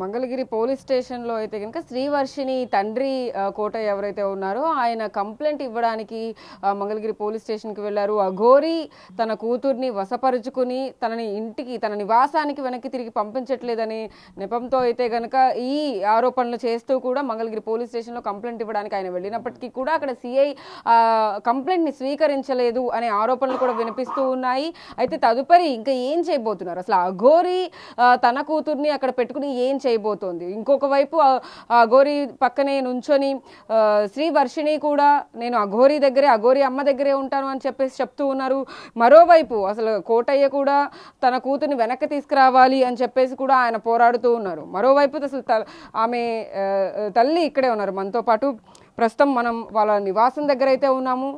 Mangalagiri police స్టేషన్లో అయితే కనుక శ్రీవర్షిని తండ్రి కోటయ్య ఎవరైతే ఉన్నారో ఆయన కంప్లైంట్ ఇవ్వడానికి మంగళగిరి పోలీస్ స్టేషన్కి వెళ్ళారు. అఘోరి తన కూతుర్ని వశపరుచుకుని తనని ఇంటికి తన నివాసానికి వెనక్కి తిరిగి పంపించట్లేదని నెపంతో అయితే కనుక ఈ ఆరోపణలు చేస్తూ కూడా మంగళగిరి పోలీస్ స్టేషన్లో కంప్లైంట్ ఇవ్వడానికి ఆయన వెళ్ళినప్పటికీ కూడా అక్కడ సిఐ కంప్లైంట్ని స్వీకరించలేదు అనే ఆరోపణలు కూడా వినిపిస్తూ ఉన్నాయి. అయితే తదుపరి ఇంకా ఏం చేయబోతున్నారు? అసలు అఘోరి తన కూతుర్ని అక్కడ పెట్టుకుని ఏం చేయబోతోంది? ఇంకొక వైపు అఘోరి పక్కనే నుంచొని శ్రీవర్షిని కూడా నేను అఘోరి అమ్మ దగ్గరే ఉంటాను అని చెప్పేసి చెప్తూ ఉన్నారు. మరోవైపు అసలు కోటయ్య కూడా తన కూతుర్ని వెనక్కి తీసుకురావాలి అని చెప్పేసి కూడా ఆయన పోరాడుతూ ఉన్నారు. మరోవైపు అసలు ఆమె తల్లి ఇక్కడే ఉన్నారు మనతో పాటు. ప్రస్తుతం మనం వాళ్ళ నివాసం దగ్గర అయితే ఉన్నాము.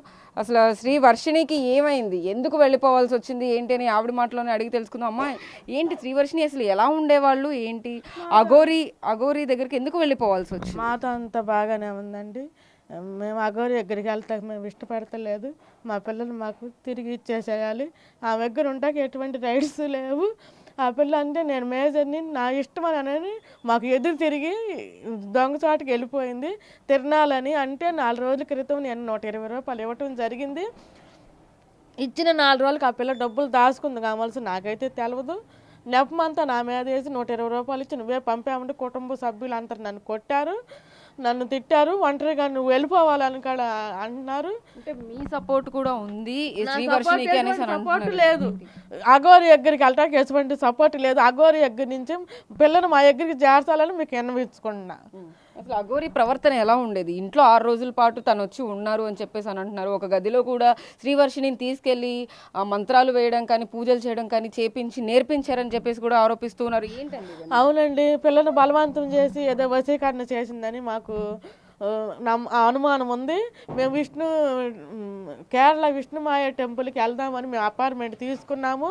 అసలు శ్రీవర్షినికి ఏమైంది, ఎందుకు వెళ్ళిపోవాల్సి వచ్చింది ఏంటి అని ఆవిడ మాటలోనే అడిగి తెలుసుకుందాం. అమ్మా, ఏంటి శ్రీవర్షిని అసలు ఎలా ఉండేవాళ్ళు, ఏంటి అఘోరి దగ్గరికి ఎందుకు వెళ్ళిపోవాల్సి వచ్చింది? మాతో అంత బాగానే ఉందండి. మేము అఘోరి దగ్గరికి వెళ్తాం మేము ఇష్టపడతలేదు. మా పిల్లలు మాకు తిరిగి ఇచ్చేసేయాలి. ఆ దగ్గర ఉంటాక ఎటువంటి రైట్స్ లేవు. ఆ పిల్ల అంటే నేను మేజర్ని, నా ఇష్టం అని మాకు ఎదురు తిరిగి దొంగచాటుకి వెళ్ళిపోయింది. తిరణాలని అంటే 4 రోజుల క్రితం నేను 120 రూపాయలు ఇవ్వటం జరిగింది. ఇచ్చిన 4 రోజులకి ఆ పిల్ల డబ్బులు దాచుకుంది కావాల్సి నాకైతే తెలియదు. నెపమంతా నా మీద వేసి 120 రూపాయలు ఇచ్చి నువ్వే పంపామంటే కుటుంబ సభ్యులు అంతా నన్ను కొట్టారు, నన్ను తిట్టారు. ఒంటరిగా నువ్వు వెళ్ళిపోవాలని కూడా అంటున్నారు. అంటే మీ సపోర్ట్ కూడా ఉంది, సపోర్ట్ లేదు. అఘోరి దగ్గరికి వెళ్ళటానికి ఎటువంటి సపోర్ట్ లేదు. అఘోరి దగ్గర నుంచి పిల్లలు మా దగ్గరికి చేర్చాలని మీకు విన్నవించుకున్నా. అసలు అఘోరి ప్రవర్తన ఎలా ఉండేది? ఇంట్లో 6 రోజుల పాటు తను వచ్చి ఉన్నారు అని చెప్పేసి అని అంటున్నారు. ఒక గదిలో కూడా శ్రీవర్షిని తీసుకెళ్లి మంత్రాలు వేయడం కానీ పూజలు చేయడం కానీ చేపించి నేర్పించారని చెప్పేసి కూడా ఆరోపిస్తూ ఉన్నారు. ఏంటండి? అవునండి, పిల్లలు బలవంతం చేసి ఏదో వశీకరణ చేసిందని మాకు అనుమానం ఉంది. మేము కేరళ విష్ణుమాయ టెంపుల్కి వెళ్దామని మేము అపార్ట్మెంట్ తీసుకున్నాము.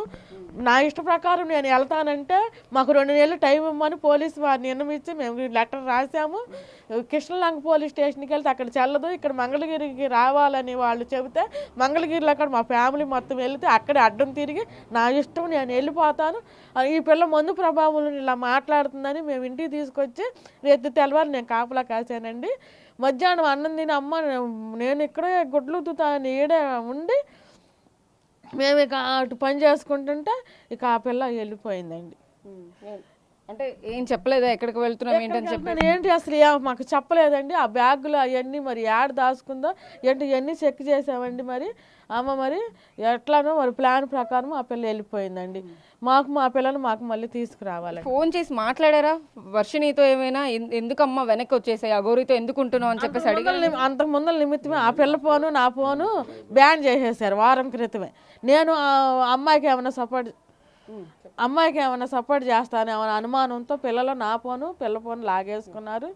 నా ఇష్ట ప్రకారం నేను వెళ్తానంటే మాకు 2 నెలలు టైం ఇవ్వమని పోలీసు వారు నిర్ణయించి మేము లెటర్ రాసాము. కృష్ణలంక పోలీస్ స్టేషన్కి వెళ్తే అక్కడ చెల్లదు, ఇక్కడ మంగళగిరికి రావాలని వాళ్ళు చెబితే మంగళగిరిలో అక్కడ మా ఫ్యామిలీ మొత్తం వెళితే అక్కడే అడ్డం తిరిగి నా ఇష్టం నేను వెళ్ళిపోతాను, ఈ పిల్ల మందు ప్రభావం ఇలా మాట్లాడుతుందని మేము ఇంటికి తీసుకొచ్చి రేపు తెల్లవారు నేను కాపలా కాశానండి. మధ్యాహ్నం అన్నం తిని అమ్మ నేను ఇక్కడే గుడ్లు ఈడే ఉండి మేము ఇక అటు పని చేసుకుంటుంటే ఇక ఆ పిల్ల వెళ్ళిపోయిందండి. అంటే ఏం చెప్పలేదా ఎక్కడికి వెళ్తున్నాం ఏంటని చెప్పి? ఏంటి అసలు మాకు చెప్పలేదండి. ఆ బ్యాగులు అవన్నీ మరి యాడ్ దాచుకుందో ఏంటి ఇవన్నీ చెక్ చేసామండి. మరి మరి ఎట్లానో మరి ప్లాన్ ప్రకారం ఆ పిల్ల వెళ్ళిపోయిందండి. మా పిల్లలు మాకు మళ్ళీ తీసుకురావాలి. ఫోన్ చేసి మాట్లాడారా వర్షినితో? ఏమైనా ఎందుకమ్మా వెనక్కి వచ్చేసాయి, అఘోరితో ఎందుకు ఉంటున్నావు అని చెప్పేసి అడిగారు? అంతకు ముందు నిమిత్తమే ఆ పిల్ల ఫోను నా ఫోను బ్యాన్ చేసేసారు వారం క్రితమే. నేను అమ్మాయికి ఏమైనా సపోర్ట్ చేస్తానేమో అనుమానంతో పిల్లలు నా పిల్ల ఫోన్ లాగేసుకున్నారు.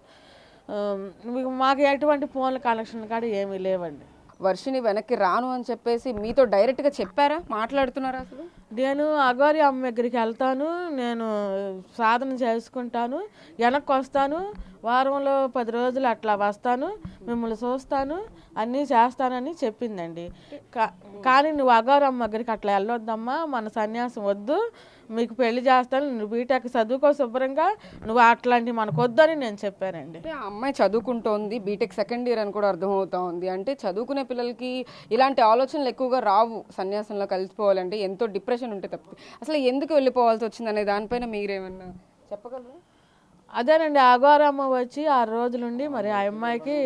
మాకు ఎటువంటి ఫోన్ల కనెక్షన్ కూడా ఏమీ లేవండి. వర్షిని వెనక్కి రాను అని చెప్పేసి మీతో డైరెక్ట్గా చెప్పారా, మాట్లాడుతున్నారా? అసలు నేను అఘోరి అమ్మ దగ్గరికి వెళ్తాను, నేను సాధన చేసుకుంటాను, వెనక్కి వస్తాను, వారంలో 10 రోజులు అట్లా వస్తాను, మిమ్మల్ని చూస్తాను, అన్నీ చేస్తానని చెప్పిందండి. కానీ నువ్వు అఘోరి అమ్మ దగ్గరికి అట్లా వెళ్ళొద్దమ్మా, మన సన్యాసం వద్దు, మీకు పెళ్లి చేస్తాను, నువ్వు బీటెక్ చదువుకో శుభ్రంగా, నువ్వు అట్లాంటివి మనకు వద్దని నేను చెప్పానండి. ఆ అమ్మాయి చదువుకుంటోంది, బీటెక్ 2nd ఇయర్ అని కూడా అర్థమవుతా ఉంది. అంటే చదువుకునే పిల్లలకి ఇలాంటి ఆలోచనలు ఎక్కువగా రావు. సన్యాసంలో కలిసిపోవాలంటే ఎంతో డిప్రెషన్ ఉంటే తప్ప అసలు ఎందుకు వెళ్ళిపోవాల్సి వచ్చింది అనే దానిపైన మీరేమన్నా చెప్పగలరు? అదేనండి, అఘోరమ్మ వచ్చి 6 రోజులుండి మరి ఆ అమ్మాయికి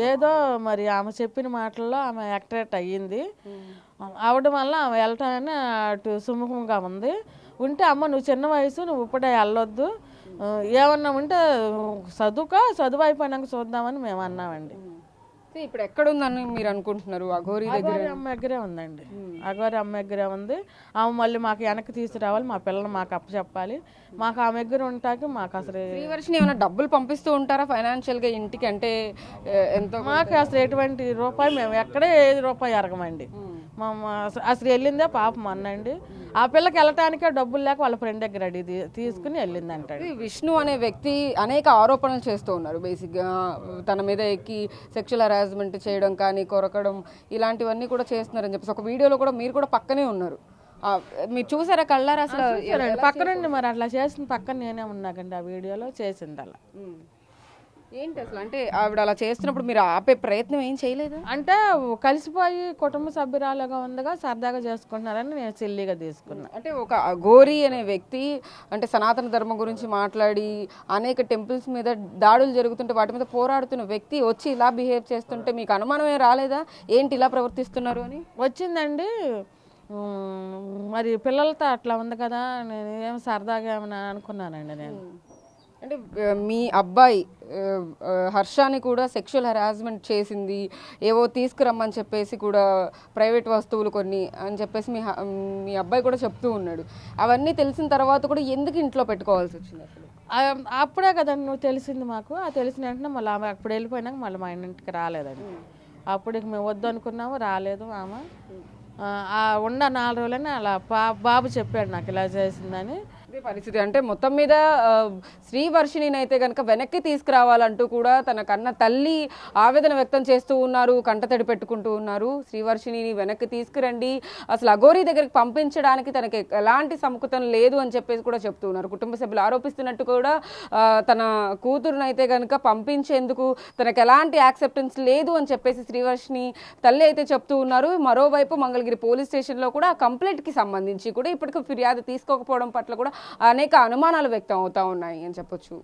ఏదో మరి ఆమె చెప్పిన మాటల్లో ఆమె యాక్టివేట్ అయ్యింది. అవడం వల్ల ఆమె వెళ్ళటానని అటు సుముఖంగా ఉంది. ఉంటే అమ్మ నువ్వు చిన్న వయసు, నువ్వు ఇప్పుడే వెళ్ళొద్దు, ఏమన్నా ఉంటే చదువు అయిపోయినాక చూద్దామని మేము అన్నామండి. ఇప్పుడు ఎక్కడ ఉందని మీరు అనుకుంటున్నారు? అఘోరి అమ్మ దగ్గరే ఉందండి. అఘోరి అమ్మ దగ్గరే ఉంది. ఆమె మళ్ళీ మాకు వెనక్కి తీసుకురావాలి, మా పిల్లలు మాకు అప్పచెప్పాలి. మాకు ఆమె దగ్గర ఉంటాకి మాకు అసలు శ్రీవర్షిని ఏమైనా డబ్బులు పంపిస్తూ ఉంటారా ఫైనాన్షియల్గా ఇంటికి? అంటే ఎంతో మాకు అసలు ఎటువంటి రూపాయి మేము ఎక్కడే ఏది రూపాయి ఎరగమండి. అసలు వెళ్ళిందే పాపం అన్నండి. ఆ పిల్లకి వెళ్ళటానికే డబ్బులు లేక వాళ్ళ ఫ్రెండ్ దగ్గర అడిగి తీసుకుని వెళ్ళింది అంటాడు. విష్ణు అనే వ్యక్తి అనేక ఆరోపణలు చేస్తూ ఉన్నారు. బేసిక్గా తన మీద ఎక్కి సెక్షువల్ హరాస్మెంట్ చేయడం కానీ, కొరకడం ఇలాంటివన్నీ కూడా చేస్తున్నారని చెప్పేసి ఒక వీడియోలో కూడా మీరు కూడా పక్కనే ఉన్నారు. మీరు చూసారా కళ్ళారా అసలు పక్కనండి మరి అట్లా చేసిన పక్కన నేనే ఉన్నాకండి ఆ వీడియోలో చేసింది అలా. ఏంటి అసలు అంటే ఆవిడ అలా చేస్తున్నప్పుడు మీరు ఆపే ప్రయత్నం ఏం చేయలేదు? అంటే కలిసిపోయి కుటుంబ సభ్యురాలుగా ఉందిగా సరదాగా చేసుకుంటున్నారని నేను సిల్లీగా తీసుకున్నా. అంటే ఒక అఘోరి అనే వ్యక్తి అంటే సనాతన ధర్మం గురించి మాట్లాడి అనేక టెంపుల్స్ మీద దాడులు జరుగుతుంటే వాటి మీద పోరాడుతున్న వ్యక్తి వచ్చి ఇలా బిహేవ్ చేస్తుంటే మీకు అనుమానమే రాలేదా ఏంటి ఇలా ప్రవర్తిస్తున్నారు అని? వచ్చిందండి. మరి పిల్లలతో అట్లా ఉంది కదా, నేను ఏం సరదాగా ఏమైనా అనుకున్నానండి నేను. అంటే మీ అబ్బాయి హర్షాని కూడా సెక్షువల్ హెరాస్మెంట్ చేసింది, ఏవో తీసుకురమ్మని చెప్పేసి కూడా ప్రైవేట్ వస్తువులు కొన్ని అని చెప్పేసి మీ అబ్బాయి కూడా చెప్తూ ఉన్నాడు. అవన్నీ తెలిసిన తర్వాత కూడా ఎందుకు ఇంట్లో పెట్టుకోవాల్సి వచ్చింది అసలు? అప్పుడే కదండి నువ్వు తెలిసింది మాకు. ఆ తెలిసిన వెంటనే మళ్ళీ ఆమె అప్పుడు వెళ్ళిపోయినాక మళ్ళీ మా ఇంటికి రాలేదండి. అప్పుడు మేము వద్దు అనుకున్నాము, రాలేదు ఆమె. ఉన్న 4 రోజులని అలా బాబు చెప్పాడు నాకు ఇలా చేసిందని. పరిస్థితి అంటే మొత్తం మీద శ్రీవర్షిణిని అయితే కనుక వెనక్కి తీసుకురావాలంటూ కూడా తన కన్న తల్లి ఆవేదన వ్యక్తం చేస్తూ ఉన్నారు, కంటతడి పెట్టుకుంటూ ఉన్నారు. శ్రీవర్షిణిని వెనక్కి తీసుకురండి, అసలు అఘోరి దగ్గరికి పంపించడానికి తనకి ఎలాంటి సముఖతం లేదు అని చెప్పేసి కూడా చెప్తూ ఉన్నారు. కుటుంబ సభ్యులు ఆరోపిస్తున్నట్టు కూడా తన కూతురుని అయితే కనుక పంపించేందుకు తనకు ఎలాంటి యాక్సెప్టెన్స్ లేదు అని చెప్పేసి శ్రీవర్షిణి తల్లి అయితే చెప్తూ ఉన్నారు. మరోవైపు మంగళగిరి పోలీస్ స్టేషన్లో కూడా ఆ కంప్లైంట్కి సంబంధించి కూడా ఇప్పటికీ ఫిర్యాదు తీసుకోకపోవడం పట్ల కూడా అనేక అనుమానాలు వ్యక్తం అవుతా ఉన్నాయి అని చెప్పొచ్చు.